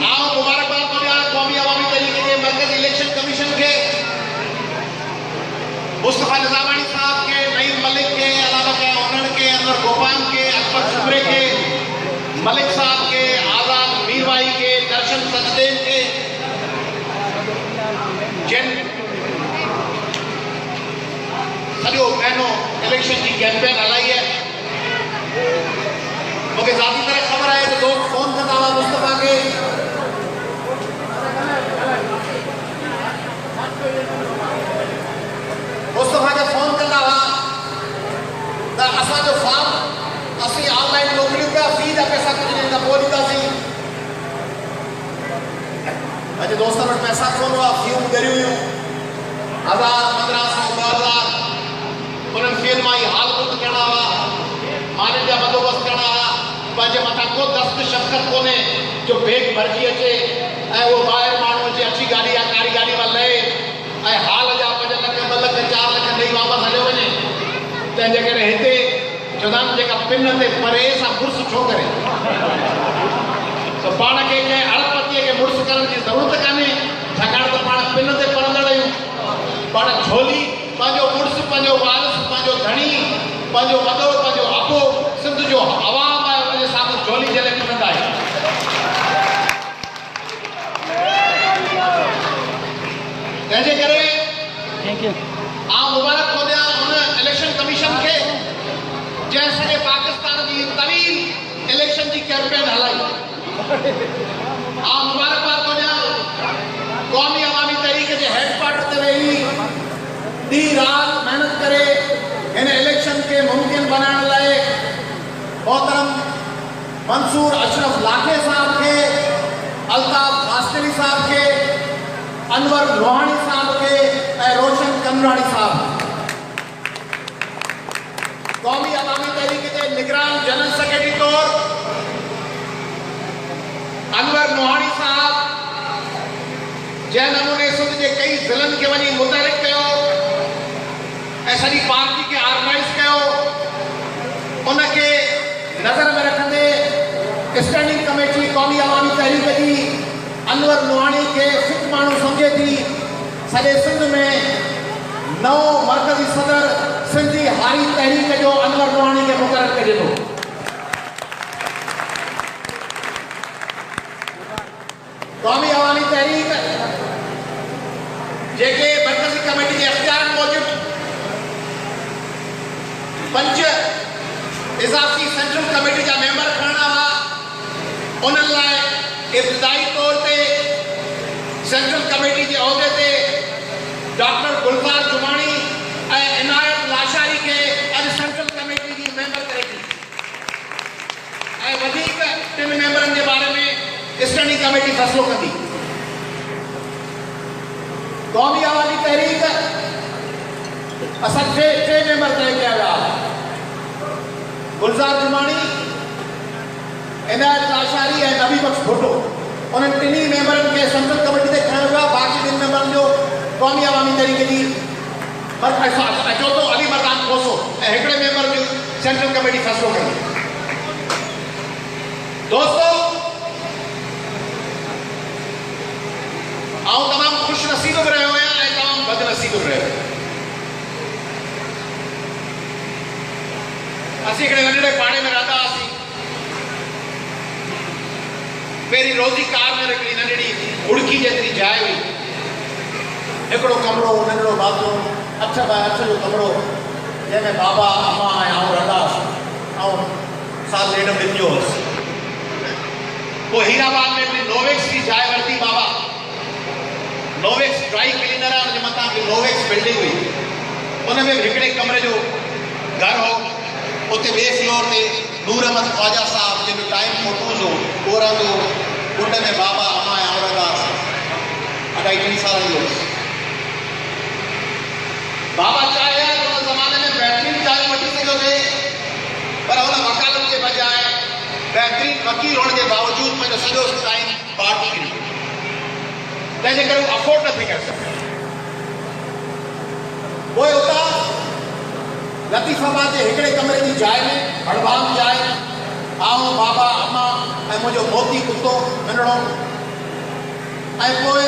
आओ मुबारकबाद दुनिया कौमी अवामी तरीके के मरकजी इलेक्शन कमीशन के मुस्तफा निजामानी साहब के, नईम मलिक के, अलावा के ओनर के, अनवर गोपान के, अकबर शुक्रे के, मलिक साहब के, आजाद मीरवाई के, दर्शन सचदेव के, जिन सॼो महीनो इलेक्शन की कैंपेन हलाई है। मुझे ज़ाती तरह खबर है तो दोस्त फोन कंदा हुआ मुस्तफा के, मुस्तफा के फोन कंदा हुआ तो असांजो फॉर्म असीं ऑनलाइन मोकिलियूं पिया, फी जा पैसा कुछ ॾींहं खां पोइ ॾींदासीं। अॼु दोस्तनि वटि पैसा कोन हुआ, फीयूं ॻरियूं हुयूं 1000 1500 2000, उन्हनि फीअनि मां ई हाल बुत करणा हुआ, माने जा बंदोबस्त करणा हुआ। पंहिंजे मथां को दस्त शफ़क़त कोन्हे जो बैग भरिजी अचे ऐं उहो ॿाहिरि माण्हू अचे अची गाॾी या कारी गाॾी मां लहे ऐं हाल जा 5 लख 2 लख 4 लख ॾेई वापसि हलियो वञे। तंहिंजे करे हिते चवंदा आहिनि जेका पिन ते परे सां मुड़ुस छो करे, त पाण खे कंहिं अड़पतीअ खे मुड़ुस करण जी ज़रूरत कान्हे, छाकाणि त पाण पिन ते पढ़ंदड़ आहियूं। पाण झोली पंहिंजो मुड़ुस, पंहिंजो वारिस, पंहिंजो धणी, पंहिंजो वॾो, पंहिंजो अबो, सिंध जो अवाम आहे, उनजे साम्हूं झोली जले पिनंदा आहियूं। तंहिंजे करे आउं मुबारक थो ॾियां हुन इलेक्शन कमीशन खे जंहिं सॼे पाकिस्तान जी तवील इलेक्शन जी कैंपेन हलाई। आउं मुबारकबाद थो ॾियां क़ौमी अवामी तहरीक जे हेडक्वार्टर ते वेही ॾींहुं राति महिनत करे हिन इलेक्शन खे मुमकिन बनाइण लाइ मोहतरम मंसूर अशरफ लाखे साहब खे, अल्ताफ कास्टली साहब खे, अनवर लोहानी साहब खे ऐं रोशन कंदराणी साहब। क़ौमी अवामी तहरीक जे निगरान जनरल सेक्रेटरी तौर अनवर लोहानी साहब जंहिं नमूने सिंध जे कई ज़िलनि खे वञी मुतहरिक कयो ऐं सॼी पार्टी खे ऑर्गेनाइज़ कयो, उनखे नज़र में रखंदे स्टैंडिंग कमेटी क़ौमी अवामी तहरीक जी अनवर लोहानी खे फिट माण्हू सम्झे थी। सॼे सिंध में नओं मरकज़ी सदर सिंधी हारी तहरीक जो अनवर लोहानी खे मुक़ररु कजे थो। क़ौमी अवामी तहरीक जेके मरकज़ी कमेटी जे इख्तियारनि मूजिबि 5 इज़ाफ़ी सेंट्रल कमेटी जा मेंबर खणणा हुआ, उन्हनि लाइ इब्तिदाई तौर ते सेंट्रल कमेटी जे उहिदे ते डॉक्टर गुलज़ार जुमाणी ऐं इनायत लाशारी खे अॼु सेंट्रल कमेटी जी मेंबर करे थी ऐं वधीक 3 मेंबरनि जे बारे में स्टैंडिंग कमेटी फ़ैसिलो कंदी। क़ौमी अवामी तहरीक असां 3 मेंबर तय कया विया, गुलज़ार जुमाणी, इनायत लाशारी ऐं नबी बख्श भुट्टो। उन्हनि 3 मेंबरनि खे सेंट्रल कमेटी ते खणियो वियो। बाक़ी 2 मेंबरनि जो क़ौमी अवामी तहरीक जी चौथो अली मर्दान खोसो ऐं 1 मेंबर जो सेंट्रल कमेटी फ़ैसिलो कंदी। दोस्तों, आउं तमामु ख़ुशि नसीब बि रहियो आहियां ऐं तमामु बदनसीब बि रहियो आहियां। असीं हिकिड़े नंढड़े पाड़े में रहंदा हुआसीं। पहिरीं रोज़ी कार में हिकिड़ी नंढड़ी उड़की जेतिरी जाइ हुई, हिकिड़ो कमिरो, नंढड़ो बाथरूम, 8 बाय 8 जो कमिरो, जंहिंमें बाबा अम्मा ऐं आउं रहंदा हुआसीं। ऐं साल ॾेढ में ॾिनो हुअसि। पोइ हीराबाद में हिकिड़ी नोवेक्स जी जाइ वरिती बाबा। नोवेक्स ड्राई क्लीनर आहे, हुनजे मथां बि नोवेक्स बिल्डिंग हुई। उन में बि हिकिड़े कमरे जो घर हो। उते ॿिए फ्लोर ते नूर अहमद ख्वाजा साहब जंहिंजो टाइम फोटोज़ हो उहो रहंदो हो। कुंड में बाबा अम्मा ऐं आउं रहंदा हुआसीं। 2.5-3 सालनि जो हुयुसि। बाबा चाहे त उन ज़माने में बहितरीन टाइम वठी सघियो थे, पर हुन वकालत जे बजाए बहितरीन वकील हुअण जे बावजूदि पंहिंजो सॼो टाइम पार्टी खे ॾिनो। तंहिंजे करे उहो अफोर्ड न थी करे सघियो। पोइ उतां लतीफ़ाबाद जे हिकिड़े कमरे जी जाइ में, हड़बाम जाइ, आउं बाबा अम्मा ऐं मुंहिंजो मोती कुतो नंढड़ो ऐं पोइ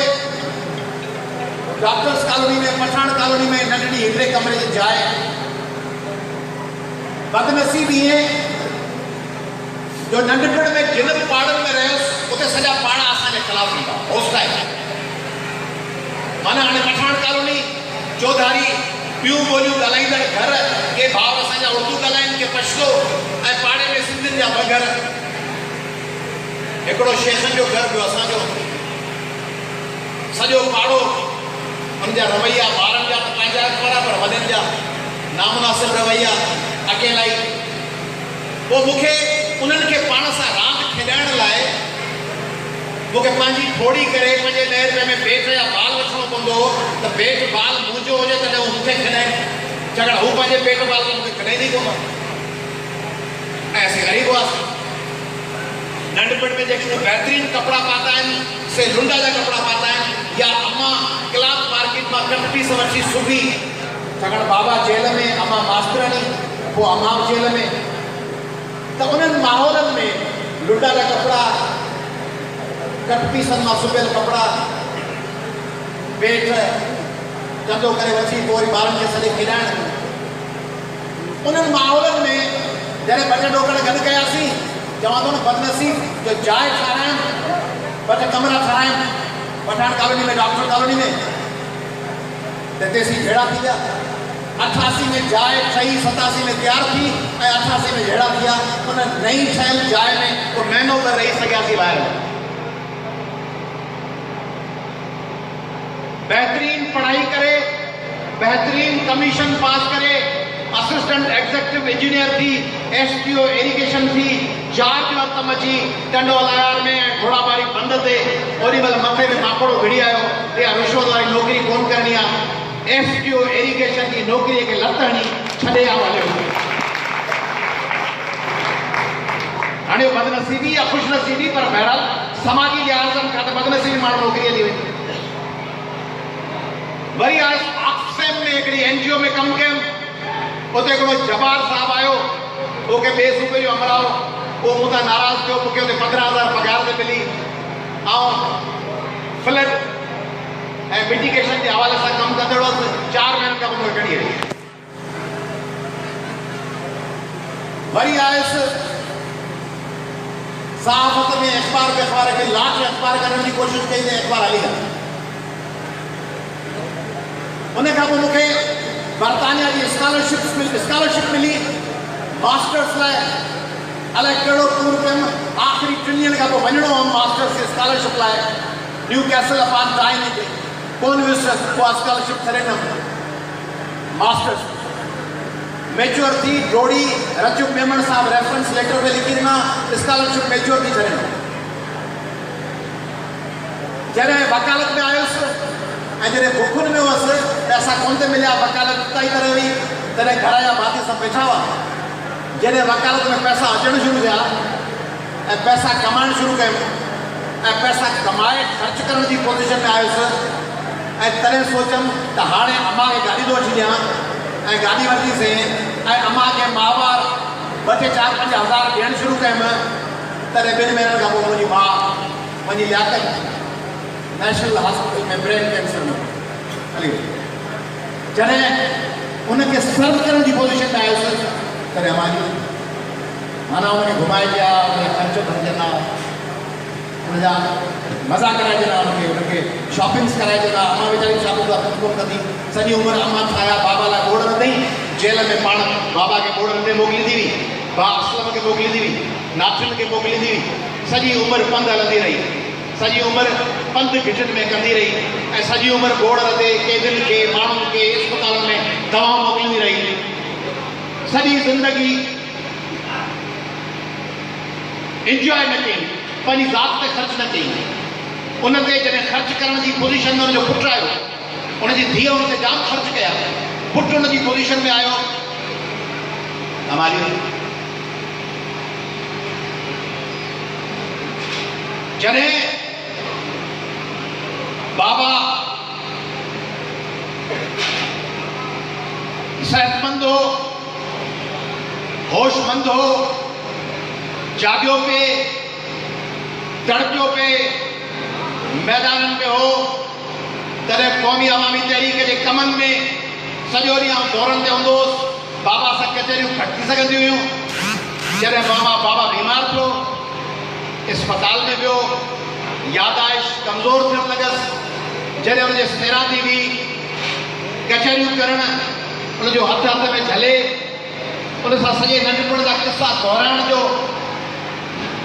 डॉक्टर्स कॉलोनी में, पठान कॉलोनी में नंढड़ी हिकिड़े कमरे जी जाइ। बदनसीबी ईअं जो नंढपण में जिन पाड़नि में रहियोसि उते सॼा पाड़ा असांजे ख़िलाफ़ ईंदा होस्टाइल। माना हाणे पठान कॉलोनी चौधारी ॿियूं ॿोलियूं ॻाल्हाईंदड़ घर, के भाउ असांजा उर्दू ॻाल्हाइनि, के पछतो, ऐं पाड़े में सिंधियुनि जा ॿ घर। हिकिड़ो शेखनि जो घर ॿियो असांजो। सॼो पाड़ो हुन जा रवैया ॿारनि जा त पंहिंजा वारा, पर वॾनि जा नामुनासिब रवैया, अकेलाई। पोइ मूंखे उन्हनि खे पाण सां रांदि खेॾाइण लाइ मूंखे पंहिंजी थोड़ी करे पंहिंजे 10 रुपए में बेट या बाल वठिणो पवंदो हो त बेट बाल मुंहिंजो हुजे तॾहिं हू मूंखे खेॾाइनि, छाकाणि हू पंहिंजे बेट बाल खे मूंखे खेॾाईंदी कोन। ऐं असीं ग़रीब हुआसीं। नंढपण में जेके बहितरीन कपिड़ा पाता आहिनि से लुंडा जा कपिड़ा पाता आहिनि, या अम्मा क्लॉथ मार्केट मां कट पीस वठी सुबी, छाकाणि बाबा जेल में, अम्मा मास्तराणी, पोइ अम्मा जेल में। त उन्हनि माहौलनि में लुंडा जा कपिड़ा, कट पीसनि मां सुबियल कपिड़ा, पेट कंधो करे वठी पोइ वरी ॿारनि खे सॼे खेॾाइण। उन्हनि माहौलनि में जॾहिं ॿ टे ॾोकड़ गॾु कयासीं, चवां थो न बदनसीब जो जाइ ठाराइनि, ॿ टे कमरा ठाराइनि पठान कॉलोनी में, डॉक्टर कॉलोनी में, त तेसीं जहिड़ा थी विया। 88 में जाइ ठही, 87 में तयारु थी, ऐं 88 में जहिड़ा थिया। उन नई ठहियल जाइ में को महीनो त रही सघियासीं ॿाहिरि। बेहतरीन पढ़ाई करे, बेहतरीन कमीशन पास करे, असिस्टेंट एग्जीक्यूटिव इंजीनियर थी, SPO इरिगेशन थी, 4 ॼणा कम अची टंडो लायार में घोड़ाबारी बंद ते ओॾी महिल मथे में मापड़ो घिड़ी आयो, इहा रिश्वत वारी नौकिरी कोन करणी आहे। SPO इरिगेशन जी नौकिरीअ खे लत हणी छॾे आ हलियो। हाणे बदनसीबी या ख़ुशनसीबी, पर बहरहाल समाजी लिहाज़नि खां त बदनसीबी माण्हू नौकिरी हली वई। वरी ऑक्सफैम में हिकिड़ी NGO में कमु कयुमि। उते हिकिड़ो जबार साहब आयो, तोखे ॿिए सूबे जो अमराओ, उहो मूंसां नाराज़ थियो। मूंखे उते 15,000 पघार ते मिली, ऐं फ्लड ऐं मिटिगेशन जे हवाले सां कमु कंदड़ हुअसि। 4 महीननि खां पोइ मूंखे कढी हली। वरी आयुसि सहाफ़त में, अख़बार खे लाच अख़बार करण जी कोशिशि कई त अख़बार हली विया। उन खां पोइ मूंखे बर्तानिया जी स्कॉलरशिप मिली मास्टर्स लाइ। अलाए कहिड़ो टूर कयुमि। आख़िरी 3 ॾींहंनि खां पोइ वञिणो हुअमि मास्टर्स जी स्कॉलरशिप लाइ न्यू कैसल अपॉन टाइम ते। कोन वियुसि, पोइ स्कॉलरशिप छॾे ॾिनमि। मास्टर्स मेच्योर थी, डोड़ी रचुक मेमण साहब रेफरेंस लेटर में लिखी ॾिना, स्कॉलरशिप मेच्योर थी छॾे ॾिनो। जॾहिं वकालत में आयुसि ऐं जॾहिं बुखुनि में हुअसि त असां कोन ते मिलिया, वकालत काई तरह हुई, तॾहिं घर जा भाती सभु वेठा हुआ। जॾहिं वकालत में पैसा अचणु शुरू थिया ऐं पैसा कमाइण शुरू कयुमि ऐं पैसा कमाए ख़र्च करण जी पोज़ीशन में आयुसि, ऐं तॾहिं सोचियमि त हाणे अम्मा खे गाॾी थो वठी ॾियां, ऐं गाॾी वरितीसीं ऐं अम्मा खे माहवार 2-4-5 हज़ार ॾियणु शुरू कयुमि। तॾहिं 2 महीननि खां पोइ मुंहिंजी माउ वञी लियाकत नेशनल हॉस्पिटल में ब्रेन कैंसर में हली वई। जॾहिं उनखे सर्व करण जी पोज़ीशन में आयुसि, तॾहिं अम्मा जी माना उनखे घुमाइजा, उनखे ख़र्च भरिजंदा, उनजा मज़ा कराइजंदा, उनखे शॉपिंग्स कराइजंदा। अम्मा वीचारी शॉपिंग जा कोन कंदी। सॼी उमिरि अम्मा ठाहिया, बाबा लाइ ॻोड़ न अथई। जेल में पाण बाबा खे ॻोड़ न मोकिलींदी हुई, भाउ असलम खे मोकिलींदी हुई, नाथियुनि खे मोकिलींदी हुई। सॼी उमिरि पंधु हलंदी रही, सॼी उमिरि पंधु घिटनि में कंदी रही, ऐं सॼी उमिरि ॻोड़ ते कैदियुनि खे, माण्हुनि खे अस्पतालनि में दवाऊं मोकिलींदी रही। सॼी ज़िंदगी इंजॉय न कई, पंहिंजी ज़ात ते ख़र्च न कई। उन ते जॾहिं ख़र्च करण जी पोज़ीशन में उनजो पुटु आयो, उनजी धीअ उन ते जाम ख़र्च कया, पुटु उन जी पोज़ीशन में आयो। हमारी जॾहिं बाबा सेहतमंद हो, होशमंद हो, जागियो पे, तड़पियो पे, मैदाननि में हो, तॾहिं क़ौमी अवामी तहरीक जे कमनि में सॼो ॾींहुं दौरनि ते हूंदो हुउसि। बाबा सां कचहरियूं घटि थी सघंदियूं हुयूं। जॾहिं बाबा बीमार थियो, इस्पताल में वियो, यादाइश कमज़ोर थियणु लॻसि। जॾहिं हुनजे सेरां थी हुई कचहरियूं करणु, उनजो हथ में झले, उन सां सॼे नंढपण जा किस्सा दोहिराइण जो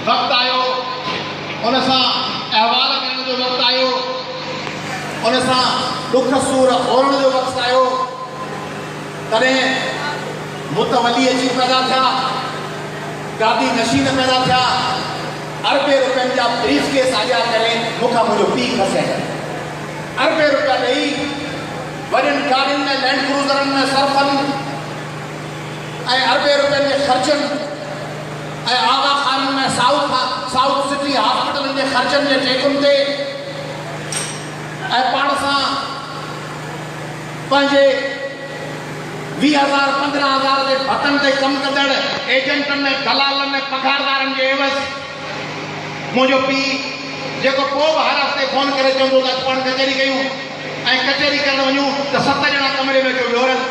वक़्तु आयो, उन सां अहवाल करण जो वक़्तु आयो, उन सां दुख सूर ओरण जो वक़्तु आयो। तॾहिं मुतवली अची पैदा थिया, गादी नशीन पैदा थिया, अरबे रुपयनि जा ब्रीफ केस आया करे मूंखां मुंहिंजो पीउ खसाए। अरबे रुपया ॾेई वॾियुनि गाॾियुनि में, लैंड क्रूज़रनि में सरफनि ऐं अरबे रुपयनि जे ख़र्चनि ऐं आवा खाननि में साउथ सिटी हॉस्पिटलनि जे ख़र्चनि जे टेकुनि ते ऐं पाण सां पंहिंजे 20,000 15,000 जे भतनि ते कमु कंदड़ एजेंटनि में, दलालनि में, पघारदारनि जे एवज़ मुंहिंजो पीउ, जेको पोइ बि हर हफ़्ते फ़ोन करे चवंदो त अॼु पाण कचहरी कयूं ऐं कचहरी करणु वञूं त 7 ॼणा कमरे में वेठो वियोरनि।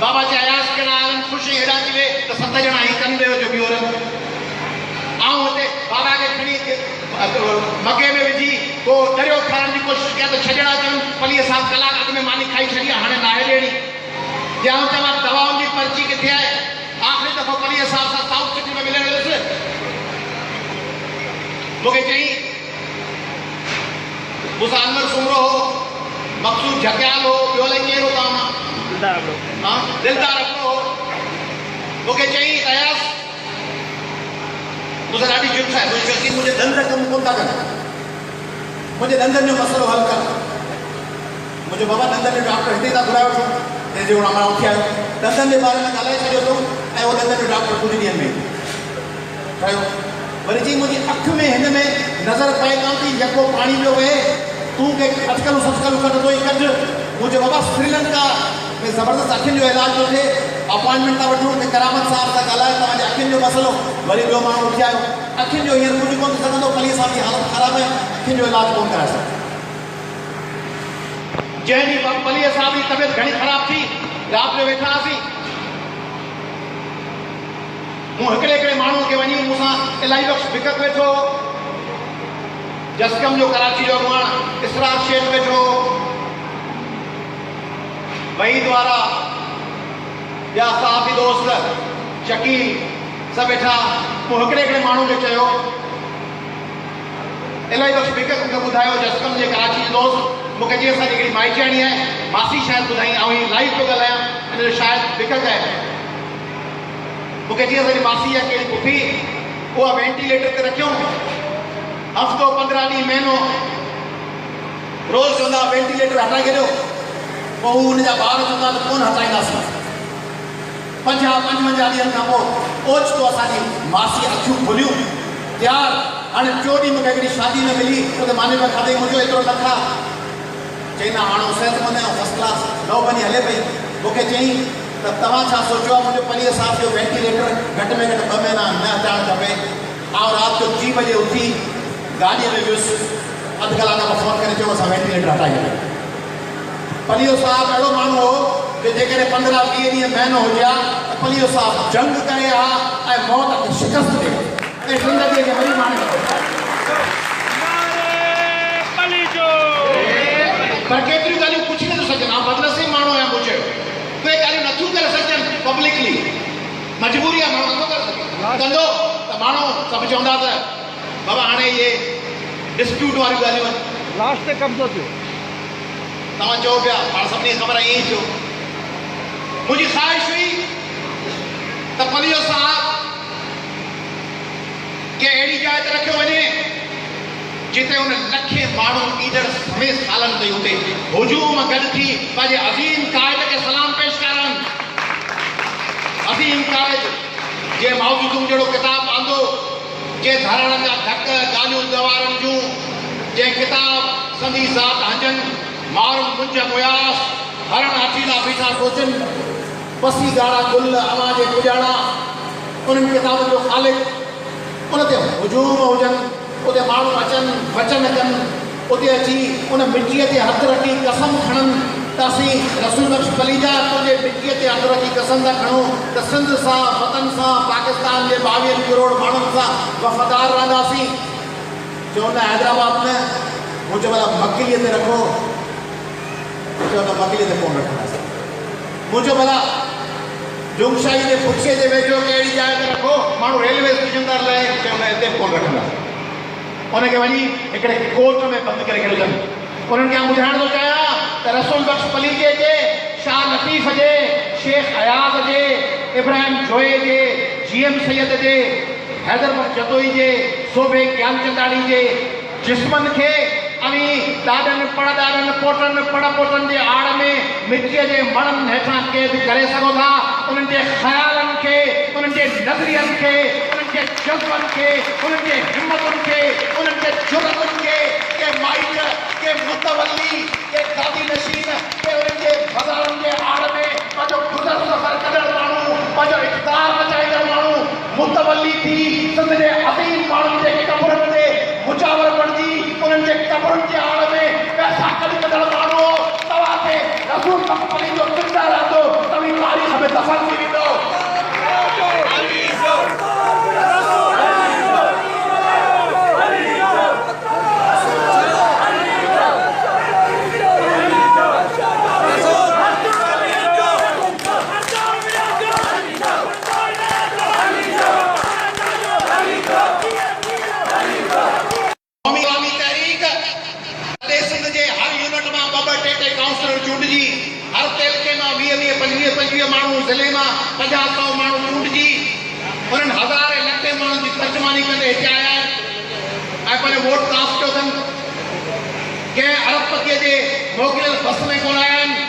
बाबा चए अयास कहिड़ा आहिनि, ख़ुशी हेॾा थी वे त 7 ॼणा ई कंदे वेठो वियोरनि। ऐं हुते बाबा खे खणी मगे में विझी पोइ दरियो खाइण जी कोशिशि कया त 6 ॼणा चवनि पलीअ साहिबु कलाक अॻु में मानी खाई छॾी, हाणे नाहे ॾियणी। या चवां दवाउनि जी पर्ची किथे आहे? आख़िरी दफ़ो पलीअ साहिब सां साउथ सिटी में मिलण वियुसि। मूंखे चई मूंसां अनवर सुमरो हो, मक़सूद झकियाल हो, ॿियो अलाए केरु हो तव्हां? दिलदार अकड़ो हो। मूंखे चई अयास मूंसां ॾाढी जिद्द आहे, मुंहिंजे धंध कमु कोन था कनि, मुंहिंजे धंधनि जो मसइलो हल कर। मुंहिंजो बाबा धंधनि जो डॉक्टर हिते था घुराए वठो, तंहिंजे मां उथी आयो, धंधनि जे बारे में ॻाल्हाए छॾियो अथऊं ऐं उहो धंधनि जो डॉक्टर कुझु ॾींहंनि में ठहियो। वरी चई मुंहिंजी अखि में हिन में नज़र पए कान थी, जेको पाणी पियो वहे तूं के अटकलूं सटकलूं कढंदो ई कढ। मुंहिंजो बाबा श्रीलंका में ज़बरदस्त अखियुनि जो इलाज थो थिए, अपॉइंटमेंट था वठूं कि करामत साहिब सां ॻाल्हाए तव्हांजे अखियुनि जो मसइलो। वरी ॿियो माण्हू उथी आयो, अखियुनि जो हींअर कुझु कोन थी सघंदो, पलीअ साहिब जी हालत ख़राबु आहे, अखियुनि जो इलाज कोन कराए सघंदो। जंहिं ॾींहुं पलीअ साहिब जी तबियत घणी ख़राबु थी, राति जो वेठा हुआसीं, मूं हिकिड़े माण्हू खे वञी मूंसां इलाही वक़्तु भिकक वेठो, जसकम जो कराची जो अॻुवाण इसरार शेख वेठो, वहीद वारा ॿिया साफ़ी दोस्त शकील सभु वेठा। मूं हिकिड़े माण्हू खे चयो, इलाही वक़्तु भिकक मूंखे ॿुधायो, जसकम जे कराची जो दोस्त, मूंखे जीअं असांजी हिकिड़ी माइचाणी आहे, मासी शायदि ॿुधाई, ऐं हीअ लाइव पियो ॻाल्हायां, हिनजो शायदि भिकक आहे। मूंखे जीअं असांजी मासी आहे कहिड़ी पुफी, उहा वेंटिलेटर ते रखियो, हफ़्तो 15 ॾींहं महीनो रोज़ चवंदा वेंटिलेटर हटाए छॾियो, पोइ हू हुनजा ॿार चवंदा त कोन हटाईंदासीं। 55 ॾींहंनि खां पोइ ओचितो असांजी मासी अखियूं खुलियूं, तयारु। हाणे 4 ॾींहं मूंखे हिकिड़ी शादी में मिली, उते माने में खाधई, मुंहिंजो एतिरो न खा, चईं न हाणे सिहतमंद आहियां, फस्ट क्लास 9 बजे हले पई। मूंखे चईं त तव्हां छा सोचियो आहे मुंहिंजो पलीअ साहिब जो वेंटिलेटर घटि में घटि 2 महीना न हटाइणु खपे। ऐं राति जो 3 बजे उथी गाॾीअ में वियुसि, अधु कलाक खां फ़ोन करे चयो असां वेंटिलेटर हटाए छॾियो। पलीअ साहिबु अहिड़ो माण्हू हो कि जेकॾहिं 15-20 ॾींहं महीनो हुजे हा त पलीअ साहिबु जंग करे हा ऐं मौत खे शिकस्त ॾे ऐं ज़िंदगीअ खे वरी माणे। पर केतिरियूं ॻाल्हियूं पुछी नथो सघनि, आउं बदनसीब माण्हू आहियां, मूं चयो उहे ॻाल्हियूं नथियूं करे सघनि पब्लिकली, मजबूरी आहे, माण्हू नथो करे सघे। कंदो त माण्हू सभु चवंदा त बाबा हाणे इहे डिस्प्यूट वारियूं ॻाल्हियूं आहिनि। लास्ट ते कब्ज़ो थियो, तव्हां चओ पिया, पाण सभिनी खे ख़बर आहे ईअं ई थियो। मुंहिंजी ख़्वाहिश हुई त पलीअ साहिब खे अहिड़ी जाइ ते रखियो वञे जिते हुन लखे माण्हू ईंदड़ समय सालनि ताईं हुते हुजूम गॾु थी पंहिंजे अज़ीम क़ाइद खे सलाम पेश करनि। अज़ीम क़ाइद जे मौजूदूं जहिड़ो किताबु आंदो, जे धरण जा धक ॻाल्हियूं गवारनि जूं, जे किताब संदी ज़ात हंजनि, माण्हू मुंज मुयास हरण अचीला बीठा सोचनि, पसी ॻाढ़ा गुल अवां जे पुॼाणा, उन्हनि किताबनि जो ख़ालिक़ उन ते हुजूम हुजनि, उते माण्हू अचनि वचन कनि, उते अची उन मिटीअ ते हथ रखी कसम खणनि त असीं रसूल बख्श पलीजा तुंहिंजे मिटीअ ते हथ रखी कसम था खणूं त सिंध सां वतन सां पाकिस्तान जे 22 करोड़ माण्हुनि सां वफ़ादार रहंदासीं। चवंदा हैदराबाद में मुंहिंजो भला मकिलीअ ते रखो, चवंदा मकिलीअ ते कोन रखंदासीं। मुंहिंजो भला जुमशाही जे पुछे जे वेझो कहिड़ी जाइ ते रखो, माण्हू रेलवे स्टेशन था लाइ चवंदा हिते कोन रखंदासीं। उनखे वञी हिकिड़े कोर्ट में बंदि करे छॾनि। उन्हनि खे ॿुधाइण थो चाहियां त रसूल बख्श पलीजे जे, शाह लतीफ़ जे, शेख अयाज़ जे, इब्राहिम जोए जे, GM सैयद जे, हैदर बख्श जतोई जे, सोबे ज्ञानचंदाणी जे जिस्मनि खे अवी ॾाॾनि पड़दाॾनि पोटनि पड़पोटनि जे आड़ में मिटीअ जे मणनि हेठां क़ैद करे सघो था। उन्हनि जे ख़्यालनि खे, उन्हनि जे नज़रियनि खे, उन्हनि जे जज़्बनि खे, उन्हनि जे हिमतुनि खे, उन्हनि जे जुरतुनि खे, के माइट, के मुतवली, के गादी नशीन, के उन्हनि जे बाज़ारनि जे आड़ में पंहिंजो गुज़र सफ़र कढण माण्हू, पंहिंजो इक़्तिदार बचाईंदड़ माण्हू मुतवली थी सिंध जे अज़ीम माण्हुनि जे कब्रनि ते मुजावर बणिजी उन्हनि जे कब्रनि जे आड़ में पैसा कढी कढण माण्हू तव्हांखे रसूल बख्श पलीजो ज़िंदा रहंदो तव्हीं तारीख़ में दफ़न थी वेंदो। ज़िले में 50-100 माण्हू चूंडजी उन्हनि हज़ारे लखे माण्हुनि जी तर्जुमानी कंदे हिते आया आहिनि ऐं पंहिंजो वोट कास्ट कयो अथनि। कंहिं अरबपतीअ जे मोकिलियल बस में कोन आया आहिनि,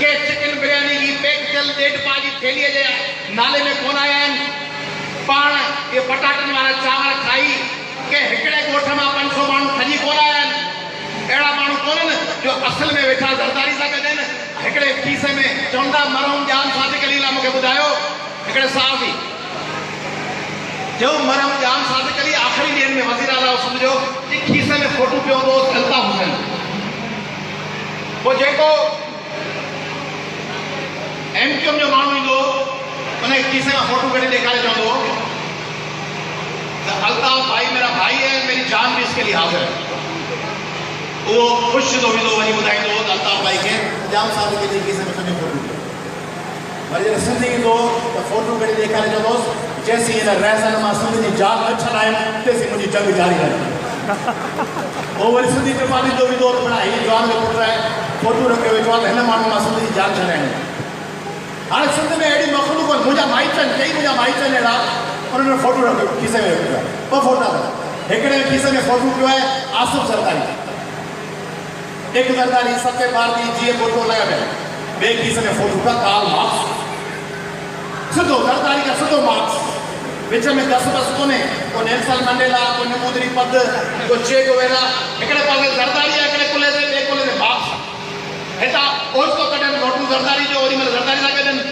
कंहिं चिकन बिरयानी जी पैक थियल 1.5 पा जी थेलीअ जे नाले में कोन आया आहिनि। पाण इहे पटाटनि वारा चांवर खाई कंहिं हिकिड़े ॻोठ मां 500 माण्हू खजी कोन आया आहिनि। अहिड़ा माण्हू कोन्हनि जो असल में वेठा ज़रदारी सां गॾु आहिनि। हिकिड़े खीसे में चवंदा मरहूम जान सादिक अली लाइ मूंखे ॿुधायो हिकिड़े साहबी जो मरहूम जान सादिक अली आख़िरी ॾींहंनि में वज़ीर आला सम्झो कि खीसे में फोटू पियो हूंदो अल्ताफ़ हुसैन। पोइ जेको MQM जो माण्हू ईंदो उन खीसे में फोटू कढी ॾेखारे चवंदो त अल्ताफ़ भाई मेरा भाई है, मेरी जान भी इसके लिए हाज़िर है। वो खुश थो वेंदो वञी ॿुधाईंदो त अल्ताफ़ भाई खे जाम सादिक जे खीसे में सॼो फोटू वरी जॾहिं सिंधी ईंदो त फोटू कढी ॾेखारे चवंदोसि जैसी हिन रहसन मां सिंध जी जान न छॾाइनि तेसी मुंहिंजी जंग जारी रहंदी। पोइ वरी सिंधी पेपर ॾींदो वेंदो त माना हीअ जवान जो पुटु आहे, फोटू रखियो वेठो आहे त हिन माण्हू मां सिंध जी जान छॾाइणी। हाणे सिंध में अहिड़ी मखलूक आहिनि, मुंहिंजा माइट आहिनि, कई मुंहिंजा माइट आहिनि अहिड़ा उन्हनि फोटू रखियो खीसे में रखियो आहे, 2 फोटा अथव। हिकिड़े खीसे में फोटू पियो आहे आसिफ ज़रदारी, एक ज़रदारी सत्य भारती जी फोटो लगा है, ॿिए खीसे में फोटो का कार्ल मार्क्स, सिधो ज़रदारी का सिधो मार्क्स, विच में 10 बस कोने, को नेल्सन मंडेला, को नमूदरी पद, को चे गुवेरा, हिकिड़े पासे ज़रदारी आहे, हिकिड़े कुले ते ॿिए कुले ते मार्क्स। हितां ओचितो कढनि नोटू ज़रदारी जो, ओॾी महिल ज़रदारी था कढनि,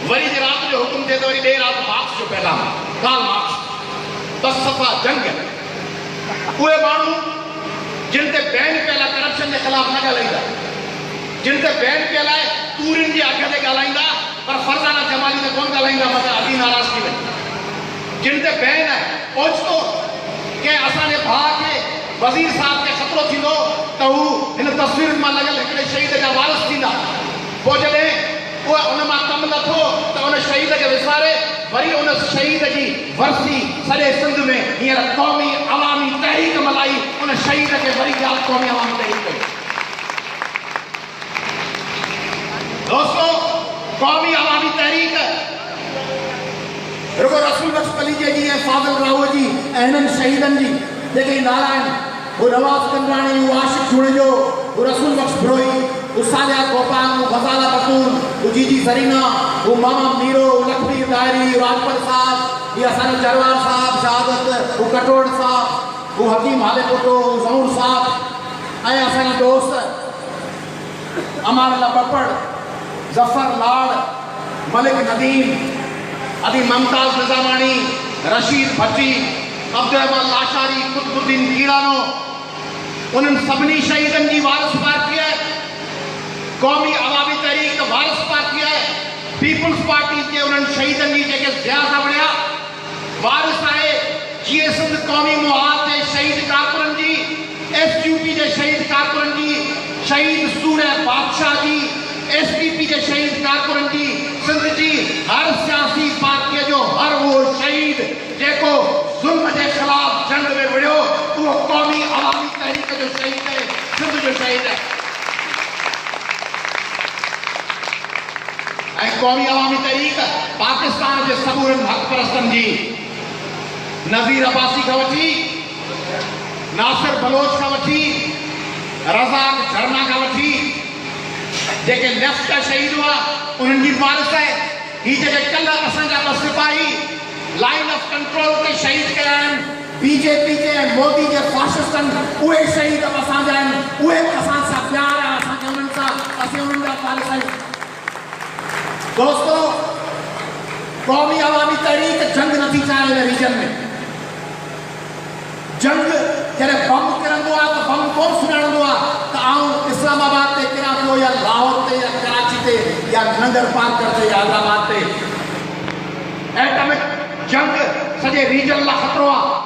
वरी जे राति जो हुकुम थिए त वरी ॿिए राति मार्क्स जो पैगाम, कार्ल मार्क्स, 10 सफ़ा जंग। उहे माण्हू जिन ते बैन पियल आहे करप्शन के खिलाफ न ॻाल्हाईंदा, जिन ते बैन पियल आहे तूरिन जी अख ते ॻाल्हाईंदा, पर फरज़ाना जमाली ते कोन ॻाल्हाईंदा, मथां अदी नाराज़ थी वञे। जिन ते बैन आहे ओचितो कंहिं असांजे भाउ खे वज़ीर साहब खे ख़तरो थींदो त हू हिन तस्वीरुनि मां लॻल हिकिड़े शहीद जा वारिस थींदा। पोइ जॾहिं उहे उन मां कमु नथो त उन शहीद खे विसारे वरी उन शहीद जी वरसी सॼे सिंध में हींअर क़ौमी अवामी तहरीक मल्हाई, उन शहीद खे वरी ॻाल्हि क़ौमी अवामी तहरीक कई। दोस्तों क़ौमी अवामी तहरीक रुगो रसूल बख्श पलीजे जी ऐं फाज़िल राहो जी ऐं हिननि शहीदनि जी जेके नाला आहिनि, हू नवाज़ कंदराणी, हू आशिक़ जुड़िजो, हू रसूल बख्श ब्रोई, हू सालिया कोपान, हू ग़ज़ाला बतून, हू जीजी ज़रीना, हू मामा मीरो, हू लखवी दायरी, राजपत साहब, ये असांजो जरवार साहब, शहादत, हू कटोड़ साहब, हू हकीम हालेपुटो, हू ज़हूर साहब, ऐं असांजा दोस्त अमान अल्लाह बपड़, ज़फ़र लाड़, मलिक नदीम, अदी ममताज़ निज़ामानी, रशीद भट्टी, अब्दुल रहमान लाशारी, कुतुबुद्दीन कीड़ानो, उन्हनि सभिनी शहीदनि जी वारिस पार्टी आहे, क़ौमी अवामी तहरीक वारिस पार्टी आहे, पीपुल्स पार्टी जे उन्हनि शहीदनि जी जेके ज़िया सां विढ़िया वारिस आहे। जीअं सिंध क़ौमी मुहाद जे शहीद कारकुननि जी, SUP जे शहीद कारकुननि जी, शहीद सूर्य बादशाह जी, SPP जे शहीद कारकुननि जी, सिंध जी हर सियासी पार्टीअ जो हर उहो शहीद जेको ज़ुल्म जे ख़िलाफ़ जंग में विढ़ियो उहो क़ौमी अवामी तहरीक जो शहीद आहे, सिंध जो शहीद आहे। ऐं क़ौमी अवामी तहरीक पाकिस्तान जे सबूरनि हक़ परस्तनि जी नज़ीर अब्बासी खां वठी, नासिर बलोच खां वठी, रज़ाक झरना खां वठी जेके नेफ्ट जा शहीद हुआ उन्हनि जी वारिस आहे। ही जेके कल्ह असांजा ॿ सिपाही लाइन ऑफ कंट्रोल ते शहीद कया आहिनि BJP जे ऐं मोदी जे फाशिस्टनि, उहे शहीद बि असांजा आहिनि, उहे बि असां सां प्यार आहे, असांखे उन्हनि सां, असीं उन्हनि जा वारिस आहियूं। दोस्तो, क़ौमी अवामी तहरीक जंग नथी चाहे हिन रीजन में। जंग जॾहिं बम किरंदो आहे त बम कोन सुञाणंदो आहे त आउं इस्लामाबाद ते किरां पियो या लाहौर ते या कराची ते या नंगर पार्कर ते या हैदराबाद ते। एटमिक जंग सॼे रीजन लाइ ख़तरो आहे।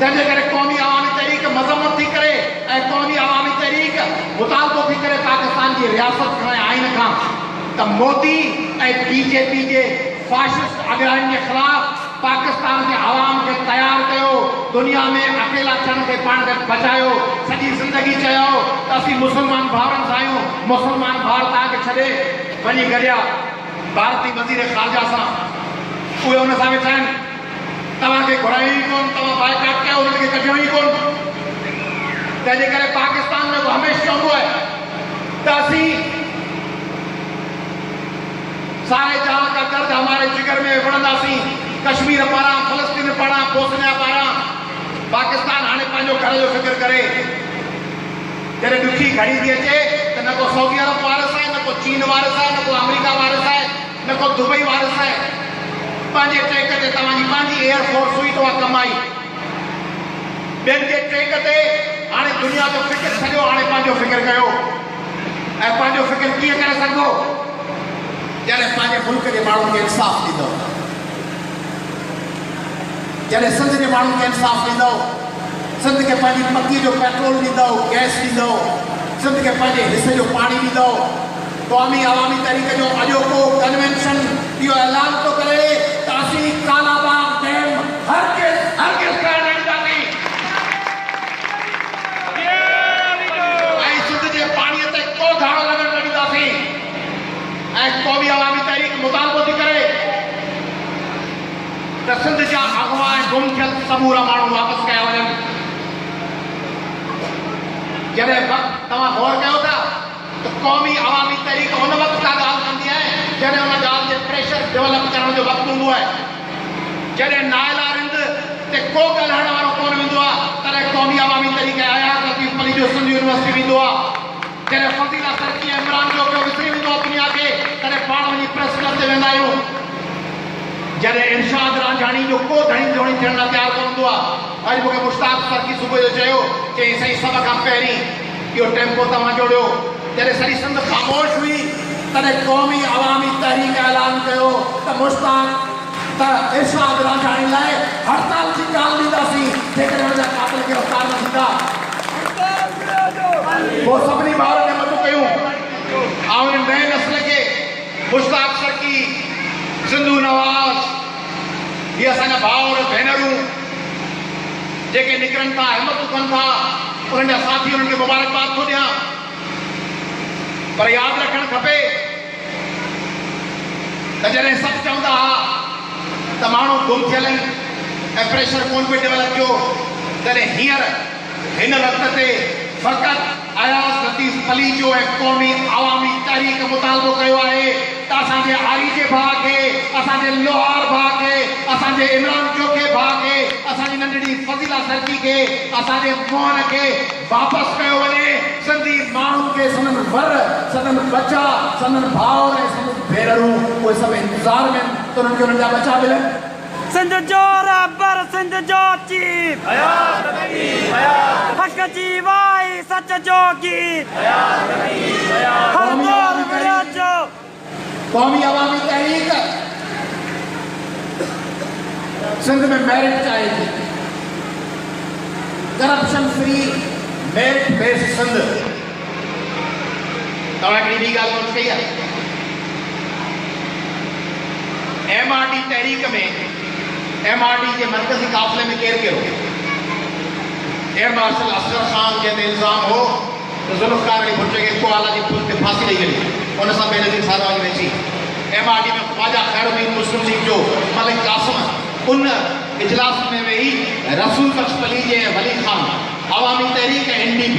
तंहिंजे करे क़ौमी अवामी तहरीक मज़म्मत थी करे ऐं क़ौमी अवामी तहरीक मुतालबो थी करे पाकिस्तान जी रियासत खां ऐं आइन खां त मोदी ऐं BJP जे फाशिस्ट अॻियारियुनि जे ख़िलाफ़ पाकिस्तान के आवाम के तैयार कयो, दुनिया में अकेला थियण खे पाण खे बचायो, सॼी ज़िंदगी चयो त असीं मुस्लमान भाउरनि सां आहियूं, मुस्लमान भाउर तव्हांखे छॾे वञी गॾिया भारतीय वज़ीर ख़ारजा सां। उहे हुन सां वेठा आहिनि, तव्हांखे घुरायो ई कोन, तव्हां बाइकाट कयो, उन्हनि खे कढियो ई कोन। तंहिंजे करे पाकिस्तान में हमेशह चवंदो आहे त असीं सारे जहां का दर्द हमारे जिगर में विढ़ंदासीं, कश्मीर पारां, फ़लस्तीन पारां, बोस्निया पारां। पाकिस्तान हाणे पंहिंजो घर जो फ़िक्र करे। जॾहिं ॾुखी घड़ी थी अचे त न को सऊदी अरब वारिस आहे, न को चीन वारिस आहे, न को अमेरिका वारिस आहे, न को दुबई वारिस आहे। पंहिंजे ट्रेक ते तव्हांजी पंहिंजी एयरफोर्स हुई तव्हां कमाई, ॿियनि जे ट्रेक ते हाणे दुनिया जो फ़िक्र छॾियो, हाणे पंहिंजो फ़िक्र कयो। ऐं पंहिंजो फ़िक्र कीअं करे सघंदो? जॾहिं पंहिंजे मुल्क जे माण्हुनि खे इंसाफ़ ॾींदो, जॾहिं सिंध जे माण्हुनि खे इंसाफ़ ॾींदो, सिंध खे पंहिंजी पकी जो पेट्रोल ॾींदो, गैस ॾींदो, सिंध खे पंहिंजे हिसे जो पाणी ॾींदो। क़ौमी अवामी तहरीक जो अॼोको कन्वेंशन इहो ऐलान थो करे त असीं कालाबाग डैम हरगिज़ करणु न ॾींदासीं ऐं सिंध जे पाणीअ ते को धाड़ो लॻणु न ॾींदासीं। ऐं क़ौमी अवामी तहरीक मुतालबो थी करे त सिंध जा अगवा ऐं गुम थियल समूरा माण्हू वापसि कया वञनि। जॾहिं वक़्तु तव्हां गौर कयो था त क़ौमी अवामी तहरीक हुन वक़्तु का ॻाल्हि कंदी आहे जॾहिं हुन ॻाल्हि ते प्रेशर डेवलप करण जो वक़्तु हूंदो आहे। जॾहिं नाइला रिंद ते को ॻाल्हाइण वारो कोन वेंदो आहे तॾहिं क़ौमी अवामी तहरीक आयाज़ लतीफ़ अली जो सिंध यूनिवर्सिटी वेंदो आहे। जॾहिं फज़ीला तरक़ी ऐं इमरान जो पियो विसरी वेंदो आहे दुनिया खे तॾहिं पाण वञी प्रेस क्लब ते वेंदा आहियूं। जॾहिं इरशाद रांझाणी जो को धणी धोणी थियण लाइ तयारु कोन हूंदो आहे। अॼु मूंखे मुश्ताक तरक़ी सुबुह जो चयो चई साईं सभ खां पहिरीं इहो टेम्पो तव्हां जोड़ियो। जॾहिं सॼी सिंध ख़ामोश हुई तॾहिं क़ौमी अवामी तहरीक ऐलान कयो त मुश्ताक त इरशाद रांझाणी लाइ हड़ताल जी ॻाल्हि ॾींदासीं जेकॾहिं हुन जा क़ातिल गिरफ़्तार न थींदा। पोइ सभिनी ॿारनि ने मदद कयूं ऐं हिन नए नस्ल खे मुश्ताक तरक़ी, सिंधू नवाज़, ये असांजा भाउर भेनरूं जेके निकिरनि था, हिमतूं कनि था, उन्हनि जा साथी उन्हनि खे मुबारकबाद थो ॾियां। पर यादि रखणु खपे त जॾहिं सभु चवंदा हुआ त माण्हू गुम थियल आहिनि ऐं प्रेशर कोन पियो डेवलप थियो, तॾहिं हींअर हिन वक़्त ते फ़क़ति अयाज़ लतीफ़ अली जो ऐं क़ौमी अवामी तहरीक मुतालबो कयो आहे त असांजे आरी जे भाउ खे, असांजे लोहार भाउ खे, असांजे इमरान जोखे भाउ खे, असांजी नंढड़ी फज़ीला तरक़ी खे, असांजे मोहन खे वापसि कयो वञे। सिंधी माण्हुनि खे संदन वर, संदन बचा, संदन भाउर ऐं संदन भेनरूं उहे सभु इंतज़ार में त उन्हनि खे उन्हनि जा बचा मिलनि। सिंध जो रहबर, सिंध जो चीफ, हक़ जी वाई सच जो गीत हर दौर में जो कौमी अवामी तहरीक सिंध में मेरिट चाहेगी, corruption free merit based Sindh. तव्हां हिकिड़ी ॿी ॻाल्हि नोट कई आहे, MRD तहरीक में MRD जे मरकज़ी काफ़िले में केरु केरु हो? एयर मार्शल असगर खान जंहिं ते इल्ज़ाम हो त ज़ुल्फ़िकार अली भुट्टो खे कोआला जी पुल ते फांसी ॾेई छॾी, उन सां बेनज़ीर साहब में अची MRD में ख्वाजा खैरुद्दीन मुस्लिम लीग जो मलिक कासिम उन इजलास में वेही रसूल बख्श पलीजे ऐं वली खान अवामी तहरीक ऐं NDP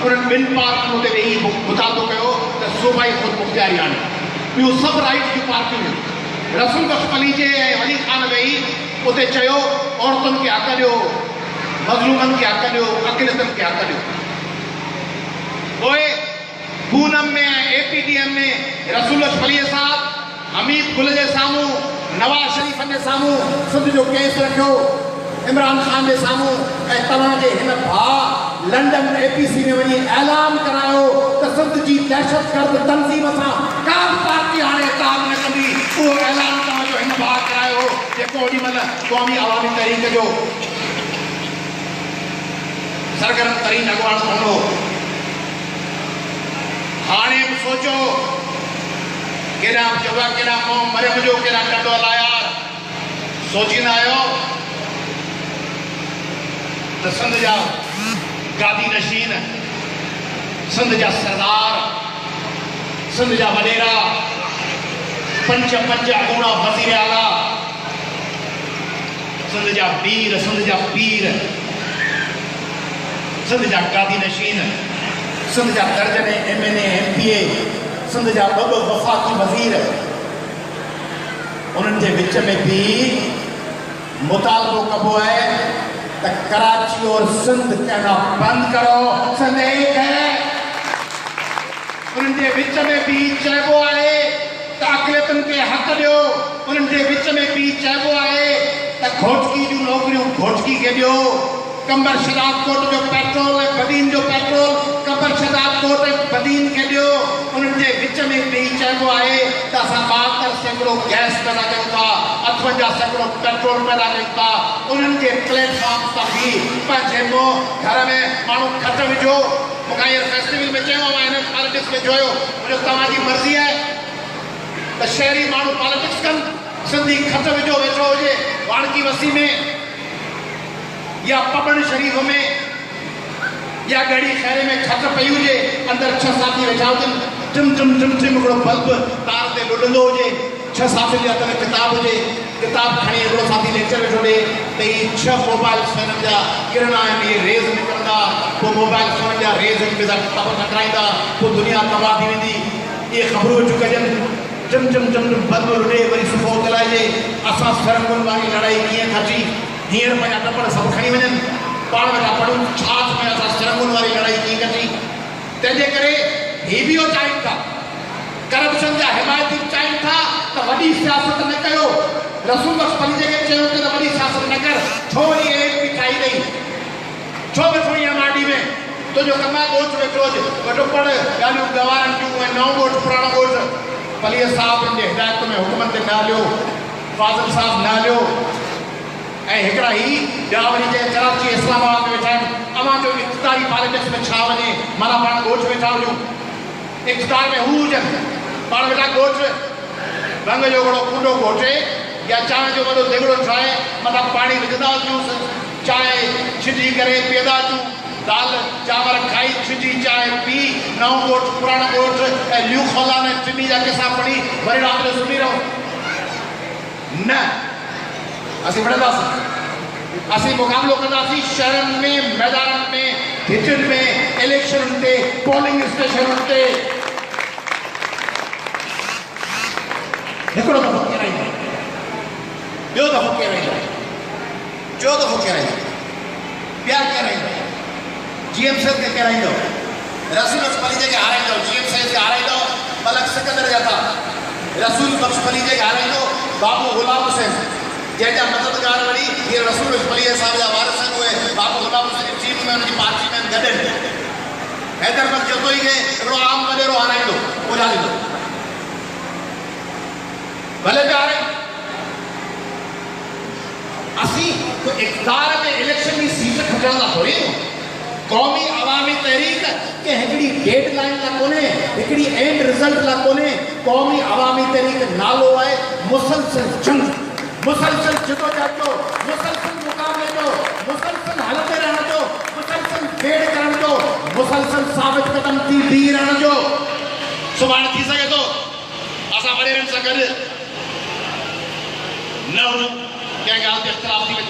उन्हनि ॿिनि पार्टियुनि ते वेही मुतालबो कयो त सूबाई ख़ुदि मुख़्तियारी आणे। ॿियूं सभु राइट जूं पार्टियूं हुयूं। रसूल बख्श पलीजे ऐं वली खान वेही उते चयो औरतुनि खे हक़ ॾियो, मज़लूमनि खे हक़ ॾियो, अक़िलतनि खे हक़ ॾियो। पोइ पूनम में ऐं APDM में रसूल बख्श पलीजे साहब हमीद गुल जे साम्हूं, नवाज़ शरीफ जे साम्हूं सिंध जो केस रखियो, इमरान खान जे साम्हूं, ऐं तव्हांजे हिन भाउ लंडन APC में वञी ऐलान करायो त सिंध जी दहशतगर्द तंज़ीम सां का पार्टी हाणे ताब न कंदी। उहो ऐलान तव्हांजो हिन भाउ करायो जेको ओॾीमहिल क़ौमी अवामी तहरीक जो सरगर्म तरीन अॻुवान हूंदो। हाणे बि सोचो केॾा जवा केॾा मोह मरियम जो केॾा ॾंडो हलाया। सोचींदा आहियो त सिंध जा गादी नशीन, सिंध जा सरदार, सिंध जा वॾेरा, पंज अॻूणा वज़ीर आला, सिंध जा वीर, सिंध जा पीर, सिंध जा गादी नशीन, सिंध जा दर्जने MNA MPA, सिंध जा ॿ वफ़ाक़ी वज़ीर, उन्हनि जे विच में भी मुतालबो कबो है त कराची और सिंध कहना बंद करो। सिंध एक है। उन्हनि जे विच में भी चइबो आहे त अक़लियतुनि खे हक़ ॾियो। उन्हनि जे विच में भी चइबो आहे त घोटकी जूं नौकरियूं घोटकी खे ॾियो। कंबर शदाब कोट जो पेट्रोल ऐं बदीन जो पेट्रोल कंबर शदाब कोट ऐं बदीन खे ॾियो। उन्हनि जे विच में भी चइबो आहे त असां 72% गैस पैदा कयूं था, 58% पेट्रोल पैदा कयूं था। उन्हनि जे प्लेटफॉर्म तां भी पंहिंजे घर में माण्हू खट विझो। मूंखां हींअर फेस्टिवल में चयो मां हिन पॉलिटिक्स में जोयो, मुंहिंजो तव्हांजी मर्ज़ी आहे त शहरी माण्हू पॉलिटिक्स कनि, सिंधी खट विझो वेठो हुजे वाणकी वसी में या पबन शरीफ में या गढ़ी खैरे में खट पई हुजे, अंदरि 6 साथी वेठा हुजनि, टिम हिकिड़ो बल्ब तार ते लुॾंदो हुजे, 6 साथी जे हथ में किताब हुजे, किताब खणी हिकिड़ो साथी लेक्चर वेठो ॾे त ही 6 मोबाइल फोननि जा किरण आहिनि, इहे रेज़ निकिरंदा, पोइ मोबाइल फोन जा रेज़ किताब टकराईंदा, पोइ दुनिया तबाह थी वेंदी। इहे ख़बरूं वेठियूं कजनि, टिम बल्ब लुॾे वरी सुबुह उतलाइजे, असां सरंगुनि वारी लड़ाई कीअं खटी, हींअर पंहिंजा टपड़ सभु खणी वञनि, पाण वेठा पढ़ूं छा में असां सरंगुनि वारी लड़ाई कीअं कटी। तंहिंजे करे ही बि इहो चाहिनि था, करप्शन जा हिमायती चाहिनि था त वॾी सियासत न कयो। रसूल बख्श पलीजे खे चयो त वॾी सियासत न कर, छो वरी ANP ठाही अथई, छो वेठो MRD में, तुंहिंजो कमु आहे ॻोठ वेठो हुजे, वॾो पढ़ ॻाल्हियूं गवारनि जूं ऐं नओं ॻोठ पुराणो ॻोठ। पलीअ साहिब जे हिदायत में हुकूमत ते न हलियो, फाज़िल साहब न हलियो, ऐं हिकिड़ा ही ॿिया वरी जे कराची इस्लामाबाद में वेठा आहिनि। अवां जो इक़्तिदारी पॉलिटिक्स में छा वञे, माना पाण ॻोठ वेठा हुजूं, इक़्तिदार में हू हुजनि, पाण वेठा ॻोठ रंग जो वॾो कूॾो घोटे या चांहि जो वॾो दिगड़ो ठाहे, माना पाणी विझंदा हुजूं, चांहि छिॼी करे पीअंदा हुजूं, दाल चांवर खाई छिॼी चांहि पी, नओं ॻोठ पुराणो ॻोठ ऐं लियूं खोलान ऐं टिनी जा किसा पढ़ी वरी राति जो सुम्ही रहो। न, असीं विढ़ंदासीं, असीं मुक़ाबिलो कंदासीं शहरनि में, मैदाननि में, हिचुनि में, इलेक्शननि ते, पोलिंग स्टेशनुनि ते। हिकिड़ो दफ़ो केराईंदा, ॿियो दफ़ो केराईंदा, टियों दफ़ो केराईंदा, ॿिया केराईंदा, GM साहिब खे केराईंदो, रसूल बख्श पलीजे खे हाराईंदो, GM साहिब खे हाराईंदो, मलक सिकंदर जा था, रसूल बख्श पलीजे खे हाराईंदो, बाबू गुलाम हुसैन जंहिंजा मददगार वरी ये रसूल बख्श पलीजे साहिब जा वारिस आहिनि, उहे बाबू गुलाम हुसैन जी टीम में, उनजी पार्टी में गॾु आहिनि। जगह दी भले प्यारे असी तो इक़्तिदार में इलेक्शन की सीट खटंदा थोड़ी कौमी अवामी तहरीक के हिकिड़ी डेडलाइन ला कोने हिकिड़ी एंड रिजल्ट ला कोने कौमी अवामी तहरीक नालो है मुसलसल जंग मुसलसल जदोजहद जो मुसलसल मुकाबले जो मुसलसल हलते रहने जो मुसलसल भेड़ करण जो मुसलसल साबित कदम थी बी रहने जो सुभाणे थी सके तो असां वॾे रन सां गॾु न हुजूं कंहिं ॻाल्हि ते इख़्तिलाफ़ थी वञे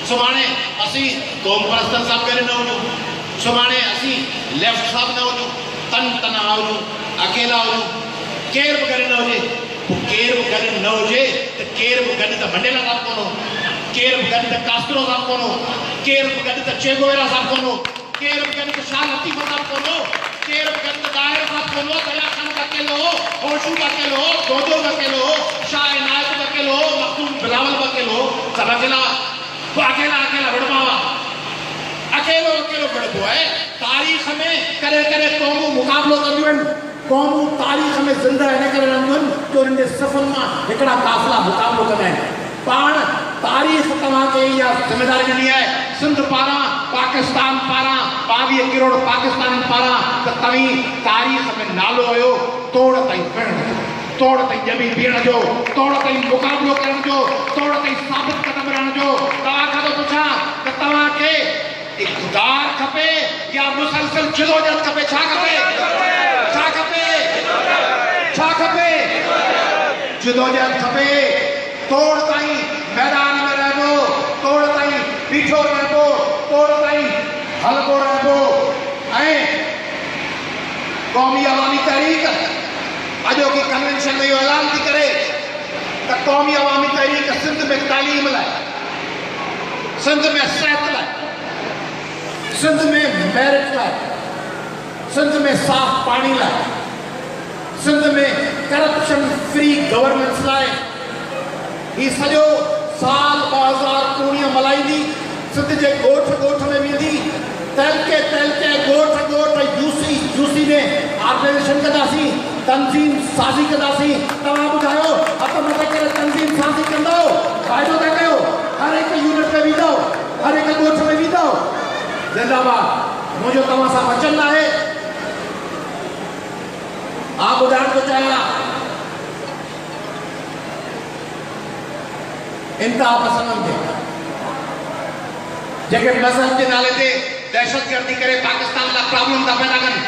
सुभाणे असीं क़ौम परस्तनि सां गॾु न हुजूं सुभाणे असीं लेफ्ट सां बि न हुजूं तन तनहा हुजूं अकेला हुजूं केर बि गॾु न हुजे केर बि गॾु न हुजे त केर बि गॾु त मंडेला सां कोन्हो केर बि गॾु त कास्ट्रो सां कोन्हो केर बि गॾु त चे गुवेरा सां कोन्हो केर बि गॾु त शाह लतीफ़ सां कोन्हो केर बि गॾु त दाहिर सां कोन्हो दया खान अकेलो होशू अकेलो दोदो अकेलो शाह इनायत अकेलो मखदूम बिलावल अकेलो सब अकेला वो अकेला अकेला बड़मावा अकेलो अकेलो बड़बो है तारीख में करे करे कौमू मुकाबलो कंदियूं कौमू तारीख में जिंदा इन करे रहंदियूं जो उनके सफ़न मां हिकड़ा काफ़िला मुकाबलो कंदा आहिनि पाण तारीख तव्हांखे इहा ज़िम्मेदारी ॾिनी आहे सिंध पारां पाकिस्तान पारां 22 करोड़ पाकिस्तानी पारां त तव्हीं तारीख़ में नालो हुयो तोड़ ताईं पिणु तोड़ ताईं ॼमी बीहण जो तोड़ ताईं मुक़ाबिलो करण जो तोड़ ताईं साबित कदम रहण जो तव्हां खां थो पुछां त तव्हांखे इक़्तिदार खपे या मुसलसल जदोजहद खपे छा खपे छा खपे छा खपे जदोजहद खपे तोड़ ताईं मैदान में रहबो तोड़ ताईं बीठो रहबो तोड़ ताईं हलको रहबो ऐं क़ौमी अवामी तहरीक अॼोकी कन्वेंशन में इहो ऐलान थी करे त क़ौमी अवामी तहरीक सिंध में तालीम लाइ सिंध में सिहत लाइ सिंध में मेरिट लाइ सिंध में साफ़ पाणी लाइ सिंध में करप्शन फ्री गवर्नेंस लाइ ही सॼो साल 2019 मल्हाईंदी सिंध जे ॻोठ ॻोठ में वेंदी तहलके ॻोठ यूसी में ऑर्गेनाइजेशन कंदासीं तंज़ीम साज़ी कंदासीं तव्हां ॿुधायो हथ मथे करे तंज़ीम साज़ी कंदो फ़ाइदो था कयो हर हिकु यूनिट में वेंदो हर हिकु ॻोठ में वेंदो ज़िंदाबाद मुंहिंजो तव्हां सां वचन आहे आप ॿुधाइण थो चाहियां इंतहा पसंदनि थे जेके मज़हब के नाले ते दहशतगर्दी करे पाकिस्तान ला प्रॉब्लम था पैदा कनि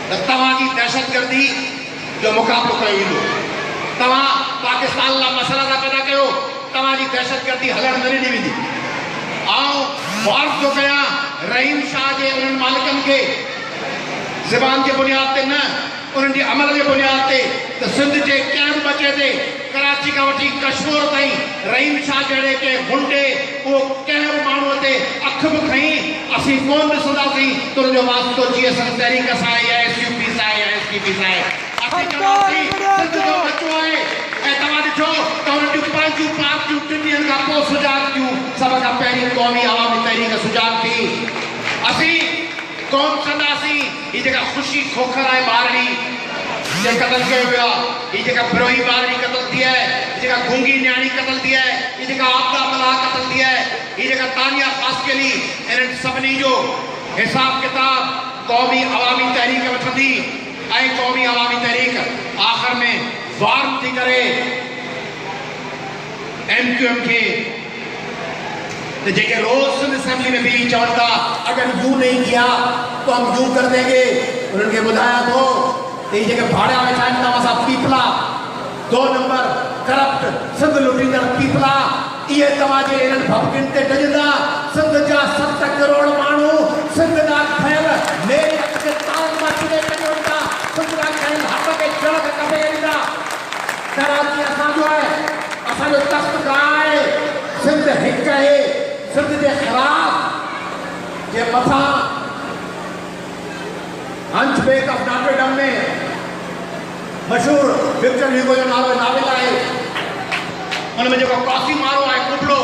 त तव्हांजी दहशतगर्दी जो मुक़ाबिलो कयो वेंदो तव्हां पाकिस्तान ला मसइला था पैदा कयो तव्हांजी दहशतगर्दी हलण न ॾिनी वेंदी आउं वार्स थो कयां रहीम शाह जे उन्हनि मालिकनि खे ज़बान जे बुनियाद ते न उन्हनि जे अमल जे बुनियाद ते त सिंध जे कंहिं बि बचे ते कराची खां वठी कश्मीर ताईं रहीम शाह जहिड़े के गुंडे उहो कंहिं बि माण्हूअ ते अखि बि खईं असीं कोन ॾिसंदासीं त हुनजो वास्तो जीएसएम तहरीक सां आहे या एसयूपी सां आहे या एसडीपी सां आहे असीं चवंदासीं सिंध जो बचो आहे ऐं तव्हां ॾिठो त हुननि जूं पंहिंजूं पार्टियूं 3 ॾींहंनि खां पोइ सुजाग थियूं सभ खां पहिरीं क़ौमी अवामी तहरीक सुजाग थी असीं कौन कंदासीं ही जेका ख़ुशी खोखर आहे ॿारड़ी जे क़तल कयो वियो आहे ही जेका बिरोही ॿारड़ी क़तल थी आहे ही जेका गूंगी न्याणी क़तल थी आहे ही जेका आपदा मलाह क़तल थी आहे ही जेका तानिया ख़ासकेली इन्हनि सभिनी जो हिसाब किताब क़ौमी अवामी तहरीक वठंदी ऐं क़ौमी अवामी तहरीक आख़िर में वार थी करे MQM के तो जेके रोज सिंध असेंबली में भी चवनि था अगर यूं नहीं किया तो हम यूं कर देंगे उन्होंने के बुधाया तो ये जेके भाड़ा वेठा आहिनि तव्हां सां पीपला 2 नंबर करप्ट सिंध लुटींदड़ पीपला इहे तव्हांजे इन्हनि भपकिन ते डॼंदा सिंध जा 7 करोड़ माण्हू सिंध जा ठहियल मेरी अख ते ताल मचड़े कढियो था सिंध जा ठहियल हथ खे जड़ कपे ॾींदा कराची असांजो आहे असांजो तख़्तगाह आहे सिंध हिकु आहे सिंध जे ख़िलाफ़ जे मथां हंचबेक ऑफ नॉट्रेडम में मशहूर विक्टर ह्यूगो जो नालो नाविल आहे उन में जेको कॉफी मारो आहे कुबड़ो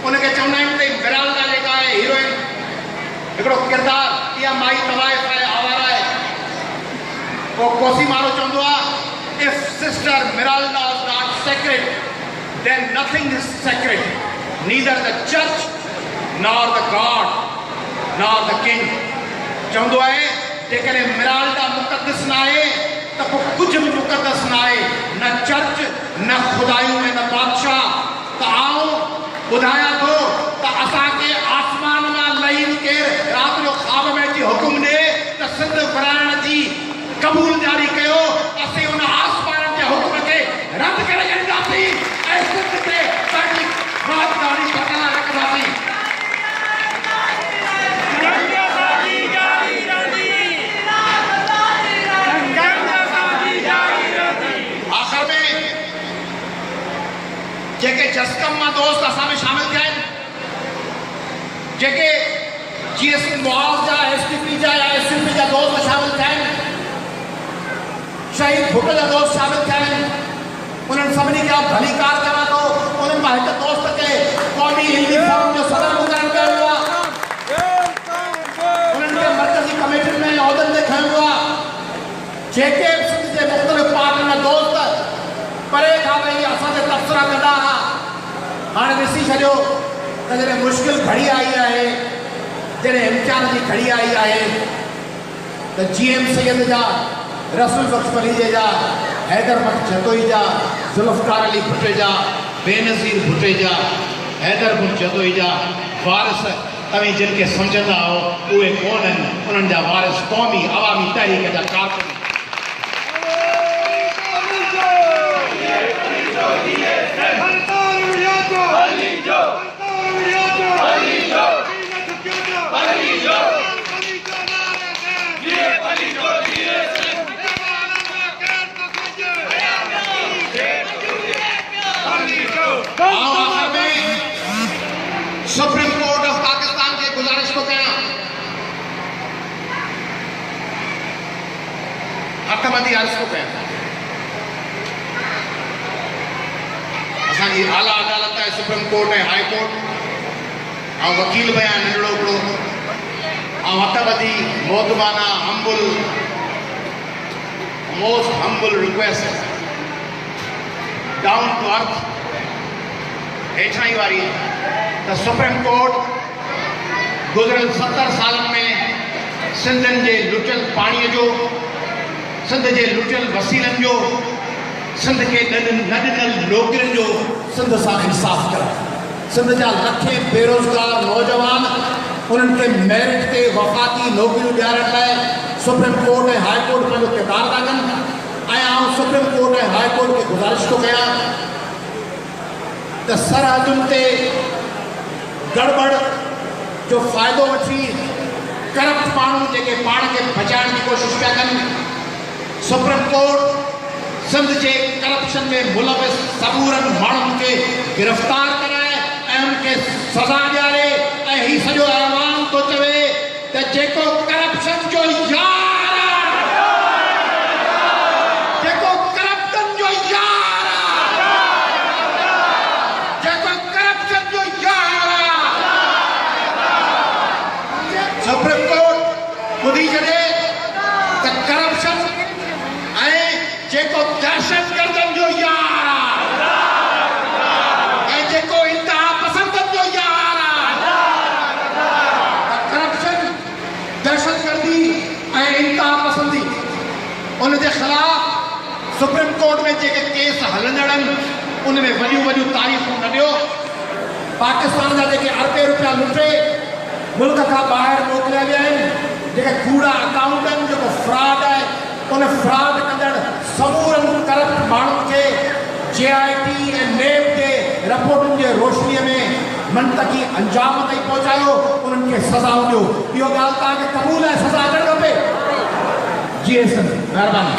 उनखे चवंदा आहिनि त मिरांडा जेका आहे हीरोइन हिकिड़ो किरदारु इहा माई तवाइफ आहे वो कोसी मारो चवंदो आहे, if sister Miralda is not sacred, then nothing is sacred, neither the church nor the God nor the king. चवंदो आहे जेकॾहिं मिराल्डा मुक़दस न आहे त पोइ कुझु बि मुक़दस न आहे, न चर्च न खुदायूं में न बादशाह। त आऊं ॿुधायां थो त असांखे आसमान मां लही केरु राति जो ख़्वाब में अची हुकुम ॾे त सिंध विराइण जी क़बूल जारी कयो, असीं उन आसमान जे हुकुम खे रद्द करे छॾींदासीं ऐं सिंध ते पंहिंजी राजधानी बरक़रार रखंदासीं। जेके जसकम मां दोस्त असां में शामिल थिया आहिनि, जेके GS मुआज़ जा STP जा या STP जा दोस्त शामिल थिया आहिनि, शहीद भुट जा दोस्त शामिल थिया आहिनि, उन्हनि सभिनी खे भलीकार चवां थो। उन्हनि मां हिकु दोस्त खे क़ौमी हिंदी फोरम जो सदर मुक़ररु कयो वियो आहे, उन्हनि खे मर्कज़ी कमेटियुनि में उहिदनि ते खयो वियो आहे। जेके सिंध जे मुख़्तलिफ़ पार्टियुनि जा दोस्त परे खां वेही असांखे तबसरा कंदा हुआ, हाणे ॾिसी छॾियो त जॾहिं मुश्किल घड़ी आई आहे, जॾहिं इम्तिहान जी घड़ी आई आहे, त GM सैयद जा, रसूल बख्श फरीजे जा, हैदर बख्श जतोई जा, ज़ुल्फ़कार अली भुट्टे जा, बेनज़ीर भुट्टे जा, हैदर बख्श जतोई जा वारिस तव्हीं जिन खे सम्झंदा हो उहे कोन आहिनि, उन्हनि जा वारिस क़ौमी अवामी तहरीक जा कारकुन। सुप्रीम कोर्ट ऑफ पाकिस्तान के गुजारिश को कया, हकमती अर्ज को कया, असांजी आला अदालत है, सुप्रीम कोर्ट है, हाई कोर्ट, ऐं वकील भी आहिनि नंढड़ो हिकिड़ो, ऐं हकमती मोहतबाना humble most humble request down to earth हेठां वारी त सुप्रीम कोर्ट गुज़िरियल 70 सालनि में सिंधनि जे लुटियल पाणीअ जो, सिंध जे लुटियल वसीलनि जो, सिंध खे न ॾिनल नौकरियुनि जो सिंध सां इंसाफ़ करे। सिंध जा लखे बेरोज़गार नौजवान उन्हनि खे मेरिट ते वफ़ाक़ी नौकरियूं ॾियारण लाइ सुप्रीम कोर्ट ऐं हाई कोर्ट पंहिंजो किरदारु था कनि। ऐं आउं सुप्रीम कोर्ट ऐं हाई कोर्ट खे गुज़ारिश थो कयां त सरहदुनि ते गड़बड़ जो फ़ाइदो वठी करप्ट माण्हू जेके पाण खे बचाइण जी कोशिशि पिया कनि, सुप्रीम कोर्ट सिंध जे करप्शन में मुलविस सबूरनि माण्हुनि खे गिरफ़्तार कराए ऐं उनखे सज़ा ॾियारे ऐं हीउ सॼो ऐवान थो चवे त जेको करप्शन जो यार आहे, जेको करप्शन जो यार आहे, जेको करप्शन जो यार आहे, सुप्रीम कोर्ट ॿुधी छॾे त करप्शन ऐं जेको दहशतगर्दनि जो यार आहे ऐं जेको इंतहा पसंदनि जो यार आहे, करप्शन, दहशतगर्दी ऐं इंतहा पसंदी, उनजे ख़िलाफ़ सुप्रीम कोर्ट में जेके केस हलंदड़ आहिनि उन में वॾियूं वॾियूं तारीख़ूं न ॾियो। पाकिस्तान जा जेके अरबे रुपया लुटे मुल्क खां ॿाहिरि मोकिलिया विया आहिनि, जेके कूड़ा अकाउंट आहिनि, जेको फ्रॉड आहे, उन फ्रॉड कंदड़ समूरनि करप्ट माण्हुनि खे JIT ऐं NAB जे रिपोर्टुनि जे रोशनीअ में मंतक़ी अंजाम ताईं पहुचायो, उन्हनि खे सज़ाऊं ॾियो। इहो ॻाल्हि तव्हांखे क़बूल आहे, सज़ा ॾियणु खपे। जी महिरबानी।